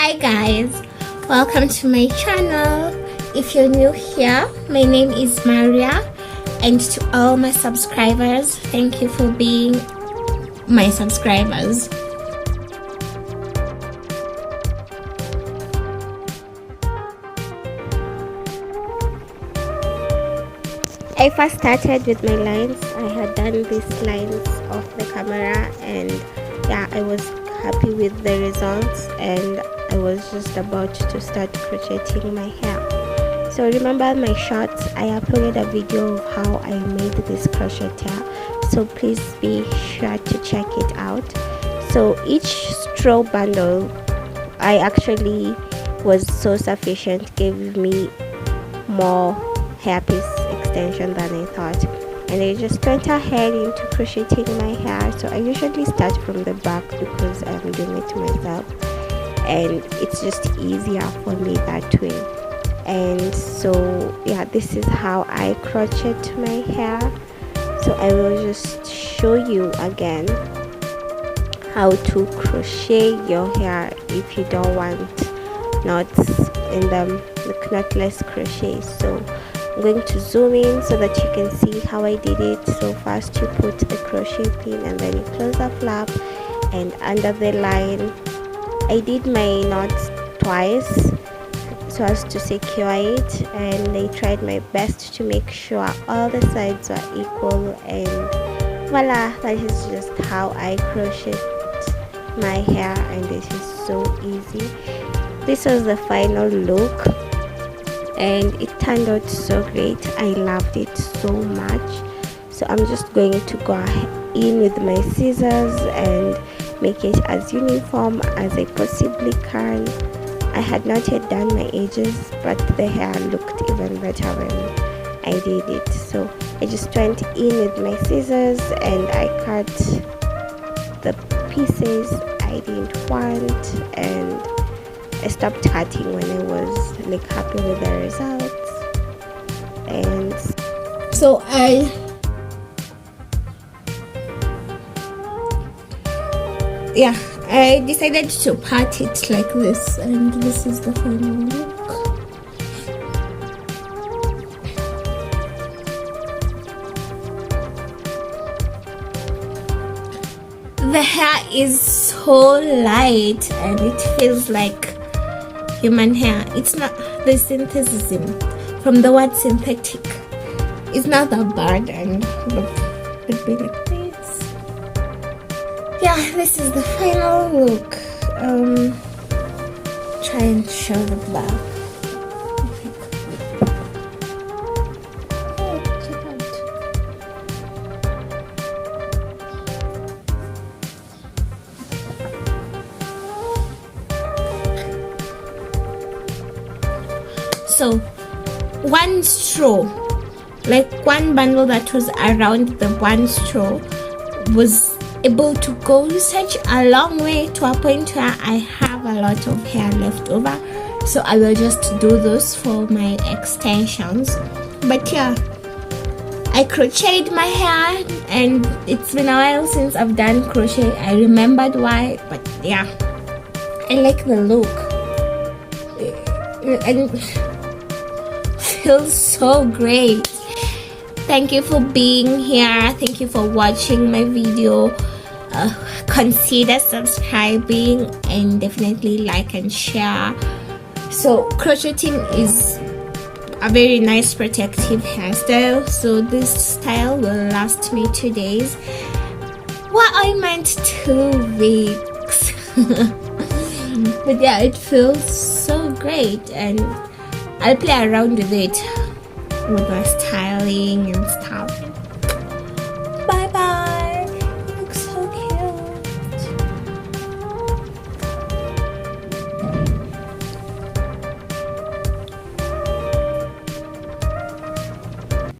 Hi guys, welcome to my channel. If you're new here, my name is Maria, and to all my subscribers, thank you for being my subscribers. I first started with my lines. I had done these lines off the camera, and yeah, I was happy with the results, and I was just about to start crocheting my hair. So remember my shorts, I uploaded a video of how I made this crochet hair, so please be sure to check it out. So each straw bundle I actually was so sufficient, gave me more hairpiece extension than I thought, and I just went ahead into crocheting my hair. So I usually start from the back because I'm doing it myself and it's just easier for me that way. And so yeah, this is how I crochet my hair. So I will just show you again how to crochet your hair if you don't want knots in the knotless crochet. So I'm going to zoom in so that you can see how I did it. So first you put the crochet pin and then you close the flap, and under the line I did my knots twice so as to secure it, and I tried my best to make sure all the sides were equal, and voila, that is just how I crochet my hair, and it is so easy. This was the final look and it turned out so great. I loved it so much. So I'm just going to go in with my scissors and make it as uniform as I possibly can. I had not yet done my edges, but the hair looked even better when I did it. So I just went in with my scissors and I cut the pieces I didn't want, and I stopped cutting when I was like happy with the results. And so I decided to part it like this, and this is the final look. The hair is so light and it feels like human hair. It's not the synthesis from the word synthetic. It's not that bad, and look, it'd be like this. Yeah, this is the final look. Try and show the back. So one straw, like one bundle that was around the one straw, was able to go such a long way to a point where I have a lot of hair left over. So I will just do those for my extensions. But yeah, I crocheted my hair, and it's been a while since I've done crochet. I remembered why, but yeah, I like the look. And feels so great. Thank you for being here. Thank you for watching my video. Consider subscribing and definitely like and share. So crocheting is a very nice protective hairstyle, so this style will last me 2 days. Well, I meant 2 weeks. But yeah, it feels so great, and I'll play around with it with my styling and stuff.